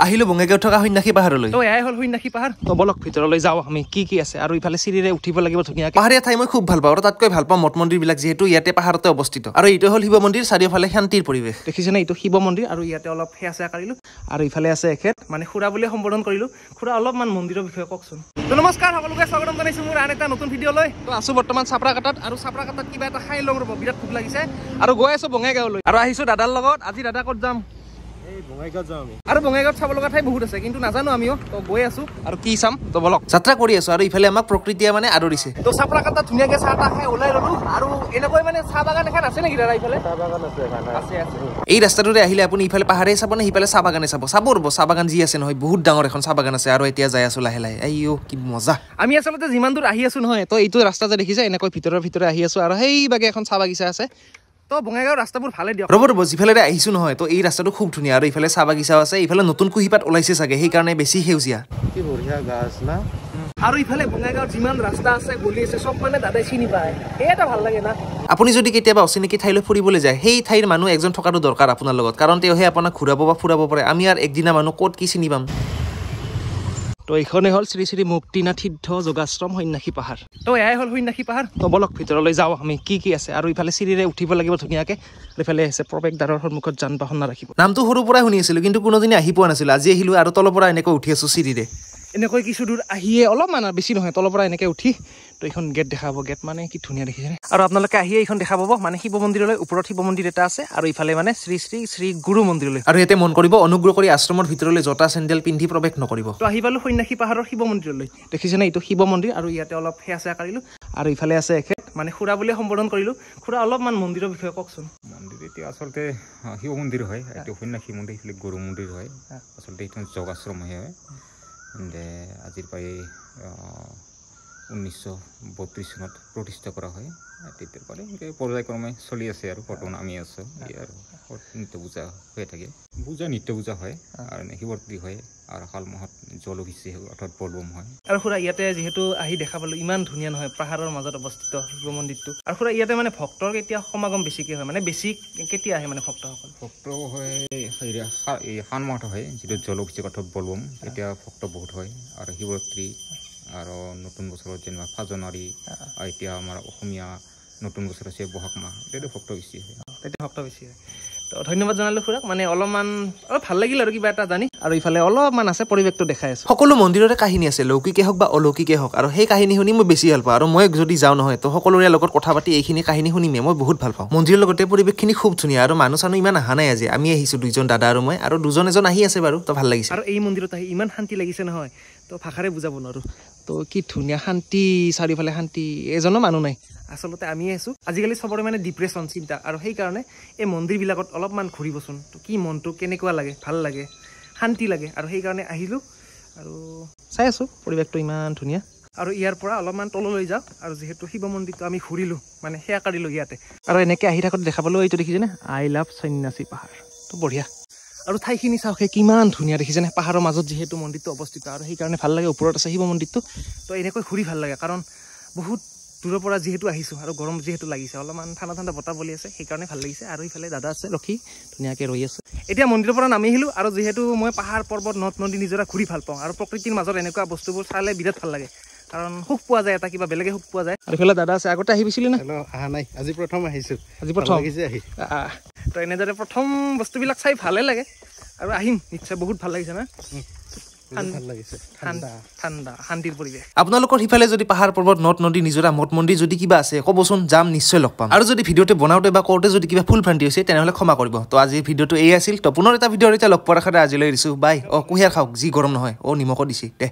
আহিলো বঙাইগাঁৱত থকা সন্যাসী পাহাৰলৈ। তো এয়াই হ'ল সন্যাসী পাহাৰ। তো বলক ভিতৰলৈ যাওঁ আমি কি আছে আৰু ইফালে চিৰিৰে উঠিব লাগিব ধুনীয়াকৈ। পাহাৰীয়া ঠাই মই খুব ভাল পাওঁ আৰু তাতকৈ ভাল পাওঁ মঠ মন্দিৰবিলাক যিহেতু ইয়াতে পাহাৰতে অৱস্থিত আৰু এইটো হ'ল শিৱ মন্দিৰ চাৰিওফালে শান্তিৰ পৰিৱেশ। দেখিছেনে এইটো শিৱ মন্দিৰ আৰু ইয়াতে অলপ সেয়া চেয়া কৰিলোঁ আৰু ইফালে আছে এখেত মানে খুৰা বুলি সম্বোধন কৰিলোঁ। খুৰা অলপমান মন্দিৰৰ বিষয়ে কওকচোন। তো নমস্কাৰ সকলোকে স্বাগতম জনাইছোঁ মোৰ আন এটা নতুন ভিডিঅ'লৈ। তো আছোঁ বৰ্তমান চাপৰাকাটাত আৰু চাপৰাকাটাত কিবা এটা খাই লওঁ ৰ'ব, বিৰাট ভোক লাগিছে আৰু গৈ আছোঁ বঙাইগাঁৱলৈ আৰু আহিছোঁ দাদাৰ লগত। আজি দাদা ক'ত যাম? বঙাইগাঁৱত যাওঁ আমি আৰু বঙাইগাঁৱত চাব লগা ঠাই বহুত আছে কিন্তু নাজানো আমিও। তো গৈ আছোঁ আৰু কি চাম তো বলক। যাত্ৰা কৰি আছোঁ আৰু ইফালে আমাক প্ৰকৃতিয়ে মানে আদৰিছে। তো চাপৰাকাটাত ধুনীয়াকৈ চাহ তাহ খাই ওলাই ল'লোঁ আৰু এনেকৈ মানে চাহ বাগান এখন আছে নেকি দাদা? ইফালে চাহ বাগান আছে। এই ৰাস্তাটোৰে আহিলে আপুনি ইফালে পাহাৰে চাব নে সিফালে চাহ বাগানে চাব ৰ'ব। চাহ বাগান যি আছে নহয় বহুত ডাঙৰ এখন চাহ বাগান আছে আৰু এতিয়া যাই আছোঁ লাহে লাহে। আইও কি মজা। আমি আচলতে যিমান দূৰ আহি আছোঁ নহয় তো এইটো ৰাস্তা যে দেখিছে এনেকৈ ভিতৰে আহি আছোঁ আৰু সেইভাগে এখন চাহ বাগিচা আছে। তো বঙাইগাঁৱৰ ৰাস্তাবোৰ ভালে দিয়ক। ৰ'ব যিফালে আহিছোঁ নহয় তো এই ৰাস্তাটো খুব ধুনীয়া আৰু ইফালে চাহ বাগিচাও আছে। ইফালে নতুন কুঁহিপাত ওলাইছে চাগে সেইকাৰণে বেছি সেউজীয়া। কি বঢ়িয়া গাছ না। আৰু ইফালে বঙাইগাঁৱৰ যিমান ৰাস্তা আছে গলি আছে চব মানে দাদাই চিনি পায়, এটা ভাল লাগে না। আপুনি যদি কেতিয়াবা অচিনাকি ঠাইলৈ ফুৰিবলৈ যায় সেই ঠাইৰ মানুহ এজন থকাটো দৰকাৰ আপোনাৰ লগত, কাৰণ তেওঁহে আপোনাক ঘূৰাব বা ফুৰাব পাৰে। আমি আৰু একদিনা মানুহ ক'ত কি চিনি পাম। তো এইখনেই হ'ল শ্ৰী শ্ৰী মুক্তিনাথ সিদ্ধ যোগাশ্ৰম সন্যাসী পাহাৰ। তো এয়াই হ'ল সন্যাসী পাহাৰ। তো বলক ভিতৰলৈ যাওঁ আমি কি আছে আৰু ইফালে চিৰিৰে উঠিব লাগিব ধুনীয়াকৈ। ইফালে আছে প্ৰৱেশদ্বাৰৰ সন্মুখত যান বাহন নাৰাখিব। নামটো সৰুৰ পৰাই শুনি আছিলোঁ কিন্তু কোনোদিনে আহি পোৱা নাছিলোঁ। আজি আহিলোঁ আৰু তলৰ পৰা এনেকৈ উঠি আছোঁ চিৰিৰে। এনেকৈ কিছু দূৰ আহিয়ে অলপমান আৰু বেছি নহয় তলৰ পৰা এনেকৈ উঠি তো এইখন গেট দেখা পাব। গেট মানে কি ধুনীয়া দেখিছেনে? আৰু আপোনালোকে আহিয়ে এইখন দেখা পাব মানে শিৱ মন্দিৰলৈ। ওপৰত শিৱ মন্দিৰ এটা আছে আৰু ইফালে মানে শ্ৰী গুৰু মন্দিৰলৈ। আৰু ইয়াতে মন কৰিব অনুগ্ৰহ কৰি আশ্ৰমৰ ভিতৰলৈ জোতা চেণ্ডেল পিন্ধি প্ৰৱেশ নকৰিব। তো আহি পালোঁ সন্যাসী পাহাৰৰ শিৱ মন্দিৰলৈ। দেখিছেনে এইটো শিৱ মন্দিৰ আৰু ইয়াতে অলপ সেয়া চেয়া কৰিলোঁ আৰু ইফালে আছে এখেত মানে খুৰা বুলি সম্বোধন কৰিলোঁ। খুৰা অলপমান মন্দিৰৰ বিষয়ে কওকচোন। মন্দিৰ এতিয়া আচলতে শিৱ মন্দিৰ হয়, এইটো সন্যাসী মন্দিৰ, সেইফালে গুৰু মন্দিৰ হয়। আচলতে এইটো যোগাশ্ৰমহে হয়। আজিৰ প্ৰায় 1932 চনত প্ৰতিষ্ঠা কৰা হয়। তেতিয়াৰ পৰা এনেকৈ পৰ্যায়ক্ৰমে চলি আছে আৰু বৰ্তমান আমি আছোঁ। আৰু নিত্য পূজা হৈ থাকে, নিত্য পূজা হয় আৰু শিৱৰাত্ৰি হয় আৰু শাল মাহত জলবিচি অৰ্থাৎ বলবম হয়। আৰু খুৰা ইয়াতে যিহেতু আহি দেখা পালোঁ ইমান ধুনীয়া নহয় পাহাৰৰ মাজত অৱস্থিত শিৱ মন্দিৰটো। আৰু খুৰা ইয়াতে মানে ভক্তৰ কেতিয়া সমাগম বেছিকৈ হয়, মানে বেছি কেতিয়া আহে মানে ভক্তসকল? ভক্ত হয় এই শাল মাহত হয়, যিটো জলবিচি অৰ্থাৎ বলবম, এতিয়া ভক্ত বহুত হয়। আৰু শিৱৰাত্ৰি আৰু নতুন বছৰত যেনিবা 5 জানুৱাৰী, এতিয়া আমাৰ অসমীয়া নতুন বছৰ আছে বহাগ মাহ, এতিয়াতো ভক্ত বেছি হয়। তেতিয়া ভক্ত বেছি হয়। তো ধন্যবাদ জনালোঁ খুৰাক, মানে অলপ ভাল লাগিল আৰু কিবা এটা জানি। আৰু ইফালে অলপমান আছে পৰিৱেশটো দেখাই আছোঁ। সকলো মন্দিৰৰে কাহিনী আছে, লৌকিকে হওক বা অলৌকিকে হওক, আৰু সেই কাহিনী শুনি মই বেছি ভাল পাওঁ। আৰু মই যদি যাওঁ নহয় তো সকলোৰে লগত কথা পাতি এইখিনি কাহিনী শুনিমে মই বহুত ভাল পাওঁ। মন্দিৰৰ লগতে পৰিৱেশখিনি খুব ধুনীয়া আৰু মানুহ চানুহ ইমান অহা নাই আজি। আমি আহিছোঁ 2জন দাদা আৰু মই, আৰু 2জন এজন আহি আছে বাৰু, তো ভাল লাগিছে। আৰু এই মন্দিৰত আহি ইমান শান্তি লাগিছে নহয় তো ভাষাৰে বুজাব নোৱাৰোঁ। তো কি ধুনীয়া শান্তি, চাৰিওফালে শান্তি, এজনো মানুহ নাই। আচলতে আমি আছোঁ আজিকালি চবৰে মানে ডিপ্ৰেশ্যন, চিন্তা, আৰু সেইকাৰণে এই মন্দিৰবিলাকত অলপমান ঘূৰিবচোন। তো কি মনটো কেনেকুৱা লাগে, ভাল লাগে, শান্তি লাগে, আৰু সেইকাৰণে আহিলোঁ আৰু চাই আছোঁ পৰিৱেশটো ইমান ধুনীয়া। আৰু ইয়াৰ পৰা অলপমান তললৈ যাওঁ আৰু যিহেতু শিৱ মন্দিৰটো আমি ঘূৰিলোঁ মানে সেয়া কৰিলোঁ ইয়াতে। আৰু এনেকৈ আহি থাকোঁতে দেখা পালোঁ এইটো দেখিছেনে আই লাভ সন্যাসী পাহাৰ। তো বঢ়িয়া। আৰু ঠাইখিনি চাওক কিমান ধুনীয়া দেখিছেনে, পাহাৰৰ মাজত যিহেতু মন্দিৰটো অৱস্থিত আৰু সেইকাৰণে ভাল লাগে। ওপৰত আছে শিৱ মন্দিৰটো। তো এনেকৈ ঘূৰি ভাল লাগে কাৰণ বহুত দূৰৰ পৰা যিহেতু আহিছোঁ আৰু গৰম যিহেতু লাগিছে, অলপমান ঠাণ্ডা বতাহ বলি আছে, সেইকাৰণে ভাল লাগিছে। আৰু ইফালে দাদা আছে ৰখি ধুনীয়াকৈ ৰৈ আছে। এতিয়া মন্দিৰৰ পৰা নামি আহিলোঁ আৰু যিহেতু মই পাহাৰ পৰ্বত নদ নদী নিজৰা ঘূৰি ভাল পাওঁ আৰু প্ৰকৃতিৰ মাজত এনেকুৱা বস্তুবোৰ চালে বিৰাট ভাল লাগে, কাৰণ সুখ পোৱা যায়, এটা কিবা বেলেগে সুখ পোৱা যায়। আৰু ইফালে দাদা আছে, আগতে আহি পাইছিলি না? অহা নাই, আজি প্ৰথম আহিছোঁ। আজি প্ৰথম আহি তো এনেদৰে প্ৰথম বস্তুবিলাক চাই ভালে লাগে আৰু আহিম নিশ্চয়। বহুত ভাল লাগিছে না, ভাল লাগিছে, ঠাণ্ডা শান্তিৰ পৰিৱেশ। আপোনালোকৰ সিফালে যদি পাহাৰ পৰ্বত নদ নদী নিজৰা মঠ মন্দিৰ যদি কিবা আছে ক'বচোন, যাম নিশ্চয় লগ পাম। আৰু যদি ভিডিঅ'টো বনাওঁতে বা কৰোঁতে যদি কিবা ভুল ভ্ৰান্তি হৈছে তেনেহ'লে ক্ষমা কৰিব। তো আজিৰ ভিডিঅ'টো এই আছিল। তো পুনৰ এটা ভিডিঅ'ৰ এতিয়া লগ পোৱাৰ আশাৰে আজিলৈ দিছোঁ। বাই। কুঁহিয়াৰ খাওক, যি গৰম নহয়। নিমখো দিছে দে।